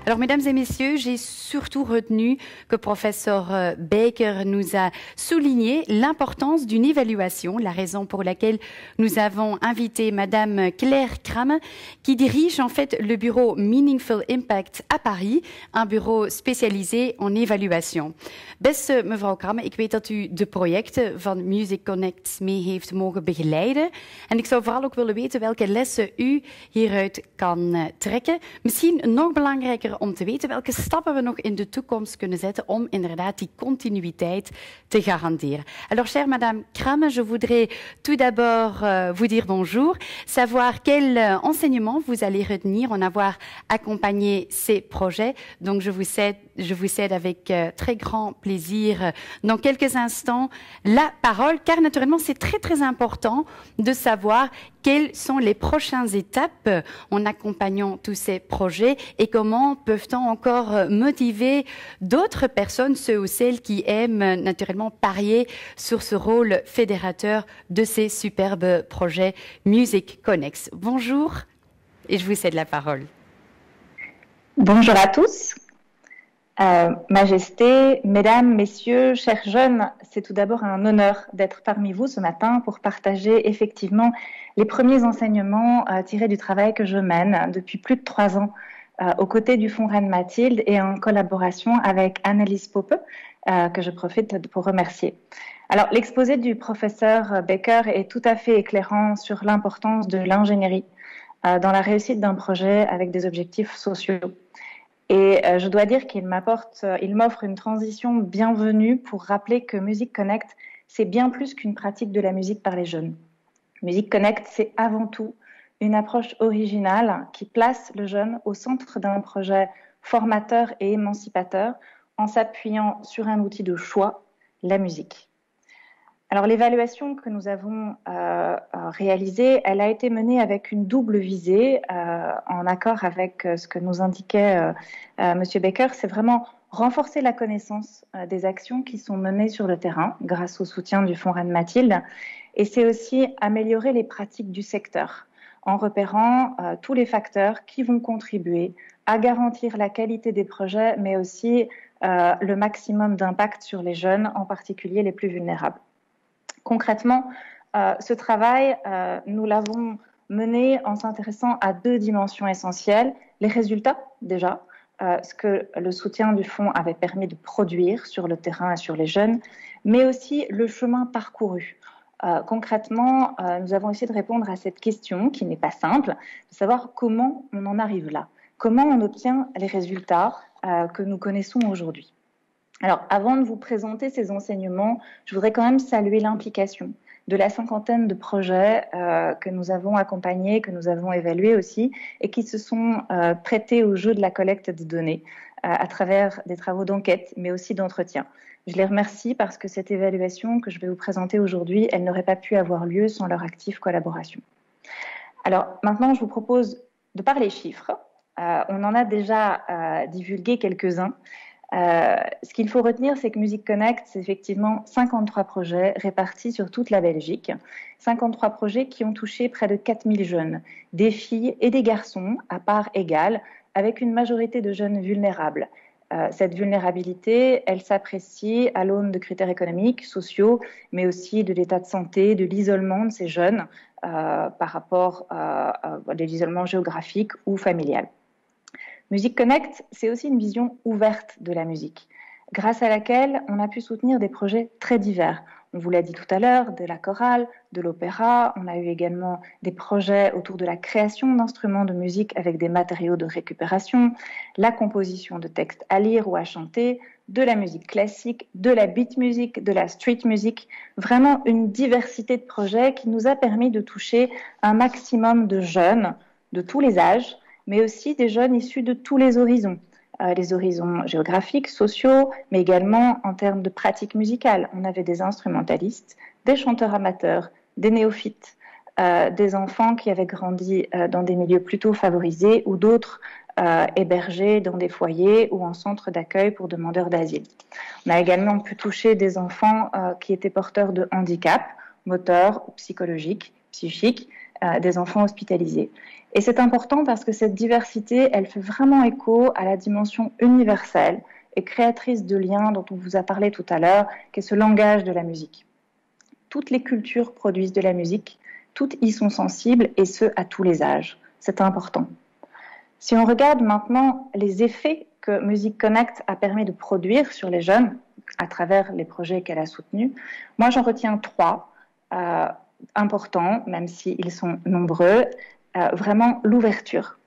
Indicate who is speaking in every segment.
Speaker 1: Alors, mesdames et messieurs, j'ai surtout retenu que professeur Baker nous a souligné l'importance d'une évaluation, la raison pour laquelle nous avons invité madame Claire Kramer, qui dirige en fait le bureau Meaningful Impact à Paris, un bureau spécialisé en évaluation. Beste mevrouw Kramer, ik weet dat u de projecten van Music Connect mee heeft mogen begeleiden. En ik zou vooral ook willen weten welke lessen u hieruit kan trekken. Misschien nog belangrijker om te weten welke stappen we nog in de toekomst kunnen zetten om inderdaad die continuïteit te garanderen. Alors, chère Madame Kramer, je voudrais tout d'abord vous dire bonjour, savoir quel enseignement vous allez retenir en avoir accompagné ces projets. Donc, je vous cède avec très grand plaisir dans quelques instants la parole, car naturellement, c'est très important de savoir quelles sont les prochaines étapes en accompagnant tous ces projets et comment peuvent-on encore motiver d'autres personnes, ceux ou celles qui aiment naturellement parier sur ce rôle fédérateur de ces superbes projets Music Connect. Bonjour et je vous cède la parole.
Speaker 2: Bonjour à tous. Majesté, mesdames, messieurs, chers jeunes, c'est tout d'abord un honneur d'être parmi vous ce matin pour partager effectivement les premiers enseignements tirés du travail que je mène depuis plus de 3 ans aux côtés du Fonds Reine Mathilde et en collaboration avec Annelies Poppe, que je profite pour remercier. Alors, l'exposé du professeur Baker est tout à fait éclairant sur l'importance de l'ingénierie dans la réussite d'un projet avec des objectifs sociaux. Et je dois dire qu'il m'offre une transition bienvenue pour rappeler que Music Connect, c'est bien plus qu'une pratique de la musique par les jeunes. Music Connect, c'est avant tout une approche originale qui place le jeune au centre d'un projet formateur et émancipateur en s'appuyant sur un outil de choix, la musique. Alors l'évaluation que nous avons réalisée, elle a été menée avec une double visée, en accord avec ce que nous indiquait Monsieur Baker, c'est vraiment renforcer la connaissance des actions qui sont menées sur le terrain grâce au soutien du Fonds Reine Mathilde, et c'est aussi améliorer les pratiques du secteur en repérant tous les facteurs qui vont contribuer à garantir la qualité des projets, mais aussi le maximum d'impact sur les jeunes, en particulier les plus vulnérables. Concrètement, ce travail, nous l'avons mené en s'intéressant à 2 dimensions essentielles. Les résultats, déjà, ce que le soutien du fonds avait permis de produire sur le terrain et sur les jeunes, mais aussi le chemin parcouru. Concrètement, nous avons essayé de répondre à cette question qui n'est pas simple, de savoir comment on en arrive là, comment on obtient les résultats que nous connaissons aujourd'hui. Alors, avant de vous présenter ces enseignements, je voudrais quand même saluer l'implication de la 50aine de projets que nous avons accompagnés, que nous avons évalués aussi, et qui se sont prêtés au jeu de la collecte de données à travers des travaux d'enquête, mais aussi d'entretien. Je les remercie parce que cette évaluation que je vais vous présenter aujourd'hui, elle n'aurait pas pu avoir lieu sans leur active collaboration. Alors, maintenant, je vous propose de parler chiffres. On en a déjà divulgué quelques-uns. Ce qu'il faut retenir, c'est que Music Connect, c'est effectivement 53 projets répartis sur toute la Belgique. 53 projets qui ont touché près de 4000 jeunes, des filles et des garçons à part égale, avec une majorité de jeunes vulnérables. Cette vulnérabilité, elle s'apprécie à l'aune de critères économiques, sociaux, mais aussi de l'état de santé, de l'isolement de ces jeunes par rapport à l'isolement géographique ou familial. Music Connect, c'est aussi une vision ouverte de la musique, grâce à laquelle on a pu soutenir des projets très divers. On vous l'a dit tout à l'heure, de la chorale, de l'opéra, on a eu également des projets autour de la création d'instruments de musique avec des matériaux de récupération, la composition de textes à lire ou à chanter, de la musique classique, de la beat music, de la street music, vraiment une diversité de projets qui nous a permis de toucher un maximum de jeunes de tous les âges, mais aussi des jeunes issus de tous les horizons géographiques, sociaux, mais également en termes de pratique musicale. On avait des instrumentalistes, des chanteurs amateurs, des néophytes, des enfants qui avaient grandi dans des milieux plutôt favorisés ou d'autres hébergés dans des foyers ou en centres d'accueil pour demandeurs d'asile. On a également pu toucher des enfants qui étaient porteurs de handicap, moteur ou psychologique, psychique, des enfants hospitalisés. Et c'est important parce que cette diversité, elle fait vraiment écho à la dimension universelle et créatrice de liens dont on vous a parlé tout à l'heure, qui est ce langage de la musique. Toutes les cultures produisent de la musique, toutes y sont sensibles et ce, à tous les âges. C'est important. Si on regarde maintenant les effets que Music Connect a permis de produire sur les jeunes à travers les projets qu'elle a soutenus, moi j'en retiens 3 importants, même s'ils sont nombreux. Vraiment l'ouverture,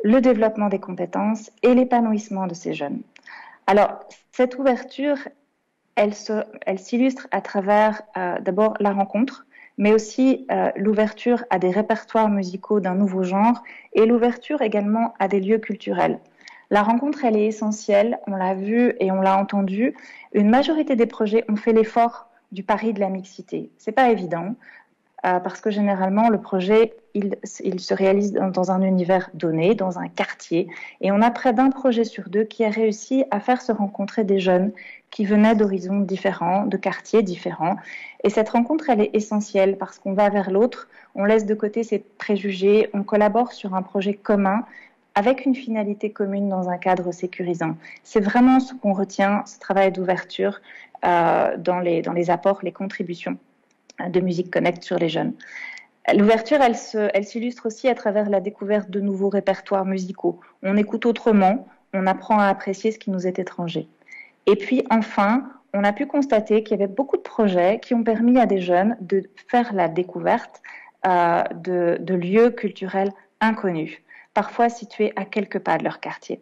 Speaker 2: le développement des compétences et l'épanouissement de ces jeunes. Alors, cette ouverture, elle s'illustre à travers d'abord la rencontre, mais aussi l'ouverture à des répertoires musicaux d'un nouveau genre et l'ouverture également à des lieux culturels. La rencontre, elle est essentielle, on l'a vu et on l'a entendu. Une majorité des projets ont fait l'effort du pari de la mixité. C'est pas évident, parce que généralement, le projet, il se réalise dans un univers donné, dans un quartier. Et on a près d'un projet sur 2 qui a réussi à faire se rencontrer des jeunes qui venaient d'horizons différents, de quartiers différents. Et cette rencontre, elle est essentielle parce qu'on va vers l'autre, on laisse de côté ses préjugés, on collabore sur un projet commun avec une finalité commune dans un cadre sécurisant. C'est vraiment ce qu'on retient, ce travail d'ouverture dans les apports, les contributions de Music Connect sur les jeunes. L'ouverture, elle s'illustre aussi à travers la découverte de nouveaux répertoires musicaux. On écoute autrement, on apprend à apprécier ce qui nous est étranger. Et puis enfin, on a pu constater qu'il y avait beaucoup de projets qui ont permis à des jeunes de faire la découverte de lieux culturels inconnus, parfois situés à quelques pas de leur quartier.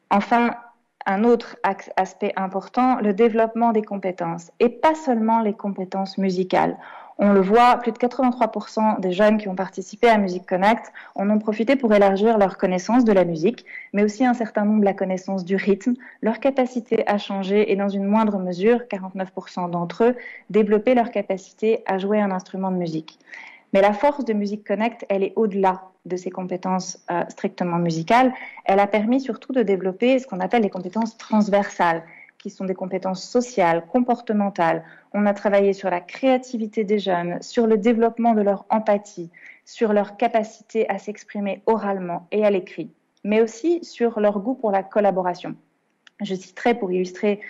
Speaker 2: Enfin, un autre aspect important, le développement des compétences, et pas seulement les compétences musicales. On le voit, plus de 83% des jeunes qui ont participé à Music Connect en ont profité pour élargir leur connaissance de la musique, mais aussi un certain nombre la connaissance du rythme, leur capacité à changer et dans une moindre mesure, 49% d'entre eux, développer leur capacité à jouer un instrument de musique. Mais la force de Music Connect, elle est au-delà de ces compétences strictement musicales. Elle a permis surtout de développer ce qu'on appelle les compétences transversales, qui sont des compétences sociales, comportementales. On a travaillé sur la créativité des jeunes, sur le développement de leur empathie, sur leur capacité à s'exprimer oralement et à l'écrit, mais aussi sur leur goût pour la collaboration. Je citerai pour illustrer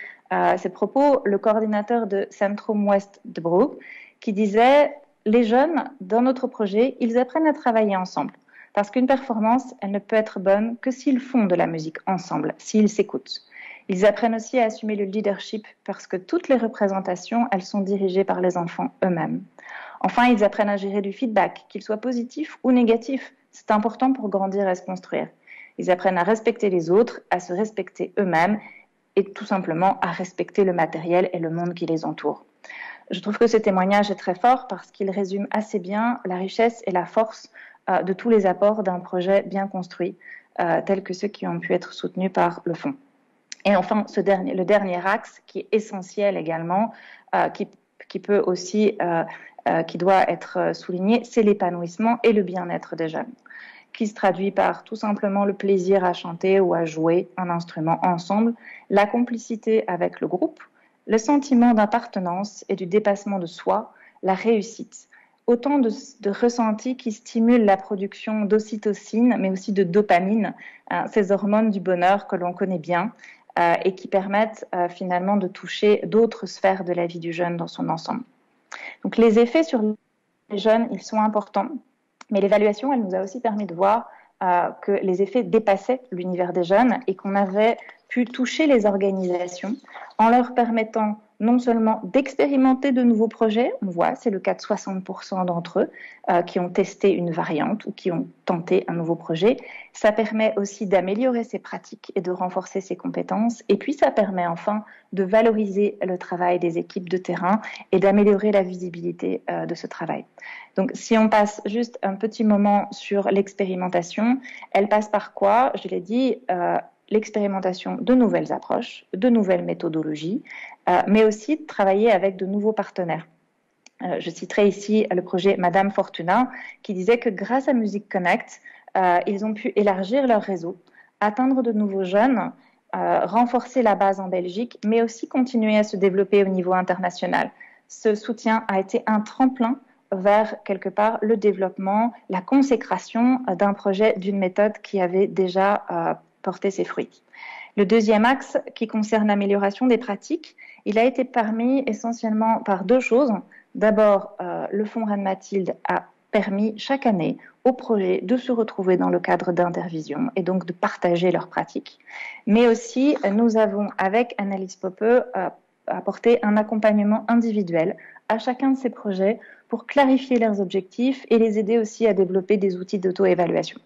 Speaker 2: ces propos le coordinateur de Centrum West de Brugge, qui disait « Les jeunes, dans notre projet, ils apprennent à travailler ensemble. Parce qu'une performance, elle ne peut être bonne que s'ils font de la musique ensemble, s'ils s'écoutent. Ils apprennent aussi à assumer le leadership parce que toutes les représentations, elles sont dirigées par les enfants eux-mêmes. Enfin, ils apprennent à gérer du feedback, qu'il soit positif ou négatif. C'est important pour grandir et se construire. Ils apprennent à respecter les autres, à se respecter eux-mêmes et tout simplement à respecter le matériel et le monde qui les entoure. » Je trouve que ce témoignage est très fort parce qu'il résume assez bien la richesse et la force de tous les apports d'un projet bien construit, tels que ceux qui ont pu être soutenus par le fonds. Et enfin, le dernier axe qui est essentiel également, qui peut aussi, qui doit être souligné, c'est l'épanouissement et le bien-être des jeunes, qui se traduit par tout simplement le plaisir à chanter ou à jouer un instrument ensemble, la complicité avec le groupe, le sentiment d'appartenance et du dépassement de soi, la réussite. Autant de ressentis qui stimulent la production d'ocytocine, mais aussi de dopamine, ces hormones du bonheur que l'on connaît bien et qui permettent finalement de toucher d'autres sphères de la vie du jeune dans son ensemble. Donc les effets sur les jeunes, ils sont importants, mais l'évaluation, elle nous a aussi permis de voir que les effets dépassaient l'univers des jeunes et qu'on avait pu toucher les organisations en leur permettant non seulement d'expérimenter de nouveaux projets, on voit, c'est le cas de 60% d'entre eux qui ont testé une variante ou qui ont tenté un nouveau projet. Ça permet aussi d'améliorer ses pratiques et de renforcer ses compétences. Et puis, ça permet enfin de valoriser le travail des équipes de terrain et d'améliorer la visibilité de ce travail. Donc, si on passe juste un petit moment sur l'expérimentation, elle passe par quoi? Je l'ai dit, l'expérimentation de nouvelles approches, de nouvelles méthodologies, mais aussi de travailler avec de nouveaux partenaires. Je citerai ici le projet Madame Fortuna, qui disait que grâce à Music Connect, ils ont pu élargir leur réseau, atteindre de nouveaux jeunes, renforcer la base en Belgique, mais aussi continuer à se développer au niveau international. Ce soutien a été un tremplin vers quelque part le développement, la consécration d'un projet, d'une méthode qui avait déjà porté ses fruits. Le deuxième axe, qui concerne l'amélioration des pratiques, il a été permis essentiellement par deux choses. D'abord, le Fonds Reine-Mathilde a permis chaque année aux projets de se retrouver dans le cadre d'intervision et donc de partager leurs pratiques. Mais aussi, nous avons, avec Annelies Poppe, apporté un accompagnement individuel à chacun de ces projets pour clarifier leurs objectifs et les aider aussi à développer des outils d'auto-évaluation.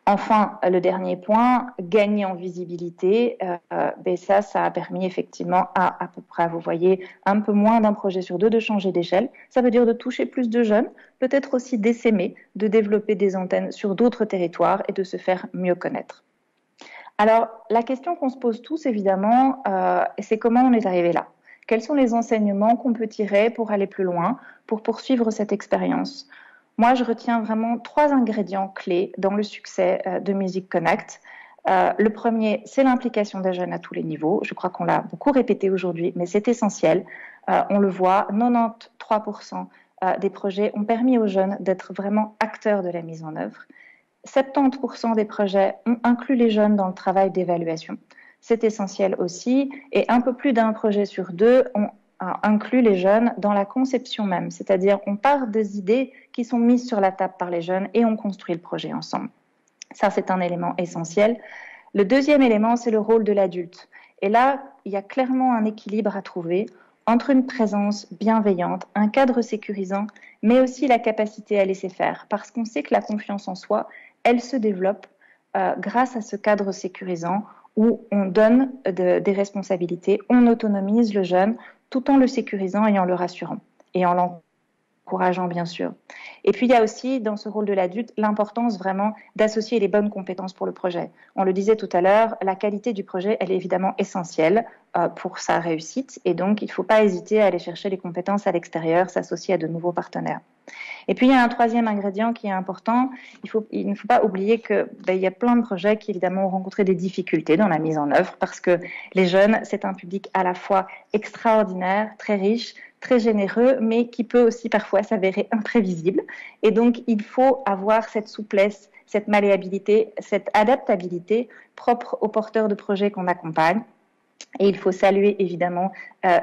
Speaker 2: Enfin, le dernier point, gagner en visibilité, ça a permis effectivement à peu près, vous voyez, un peu moins d'un projet sur deux de changer d'échelle. Ça veut dire de toucher plus de jeunes, peut-être aussi d'essaimer, de développer des antennes sur d'autres territoires et de se faire mieux connaître. Alors, la question qu'on se pose tous, évidemment, c'est comment on est arrivé là? Quels sont les enseignements qu'on peut tirer pour aller plus loin, pour poursuivre cette expérience? Moi, je retiens vraiment 3 ingrédients clés dans le succès de Music Connect. Le premier, c'est l'implication des jeunes à tous les niveaux. Je crois qu'on l'a beaucoup répété aujourd'hui, mais c'est essentiel. On le voit, 93% des projets ont permis aux jeunes d'être vraiment acteurs de la mise en œuvre. 70% des projets ont inclus les jeunes dans le travail d'évaluation. C'est essentiel aussi. Et un peu plus d'un projet sur deux ont inclut les jeunes dans la conception même, c'est-à-dire on part des idées qui sont mises sur la table par les jeunes et on construit le projet ensemble. Ça, c'est un élément essentiel. Le deuxième élément, c'est le rôle de l'adulte. Et là, il y a clairement un équilibre à trouver entre une présence bienveillante, un cadre sécurisant, mais aussi la capacité à laisser faire, parce qu'on sait que la confiance en soi, elle se développe grâce à ce cadre sécurisant où on donne des responsabilités, on autonomise le jeune, tout en le sécurisant et en le rassurant, et en l'encourageant bien sûr. Et puis il y a aussi dans ce rôle de l'adulte l'importance vraiment d'associer les bonnes compétences pour le projet. On le disait tout à l'heure, la qualité du projet, elle est évidemment essentielle pour sa réussite, et donc il ne faut pas hésiter à aller chercher les compétences à l'extérieur, s'associer à de nouveaux partenaires. Et puis il y a un troisième ingrédient qui est important, il ne faut pas oublier que il y a plein de projets qui évidemment ont rencontré des difficultés dans la mise en œuvre parce que les jeunes, c'est un public à la fois extraordinaire, très riche, très généreux, mais qui peut aussi parfois s'avérer imprévisible. Et donc il faut avoir cette souplesse, cette malléabilité, cette adaptabilité propre aux porteurs de projets qu'on accompagne. Et il faut saluer évidemment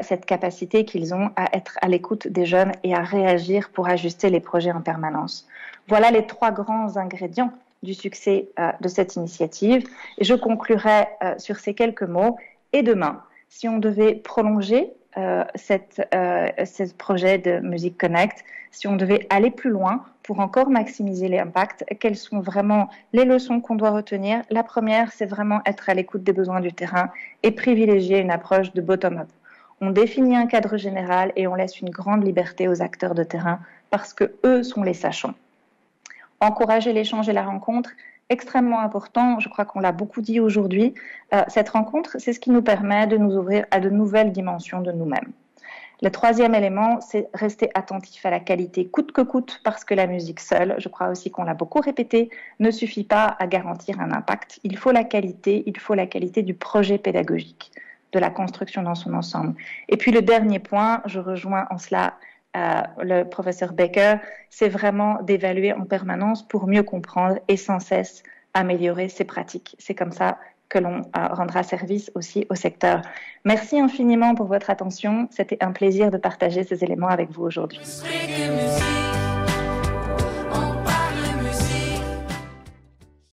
Speaker 2: cette capacité qu'ils ont à être à l'écoute des jeunes et à réagir pour ajuster les projets en permanence. Voilà les 3 grands ingrédients du succès de cette initiative. Et je conclurai sur ces quelques mots. Et demain, si on devait prolonger ce projet de Music Connect, si on devait aller plus loin pour encore maximiser l'impact, quelles sont vraiment les leçons qu'on doit retenir? La première, c'est vraiment être à l'écoute des besoins du terrain et privilégier une approche de bottom-up. On définit un cadre général et on laisse une grande liberté aux acteurs de terrain parce que eux sont les sachants. Encourager l'échange et la rencontre, extrêmement important, je crois qu'on l'a beaucoup dit aujourd'hui. Cette rencontre, c'est ce qui nous permet de nous ouvrir à de nouvelles dimensions de nous-mêmes. Le troisième élément, c'est rester attentif à la qualité coûte que coûte, parce que la musique seule, je crois aussi qu'on l'a beaucoup répété, ne suffit pas à garantir un impact. Il faut la qualité du projet pédagogique, de la construction dans son ensemble. Et puis le dernier point, je rejoins en cela le professeur Baker, c'est vraiment d'évaluer en permanence pour mieux comprendre et sans cesse améliorer ses pratiques. C'est comme ça que l'on rendra service aussi au secteur. Merci infiniment pour votre attention. C'était un plaisir de partager ces éléments avec vous aujourd'hui.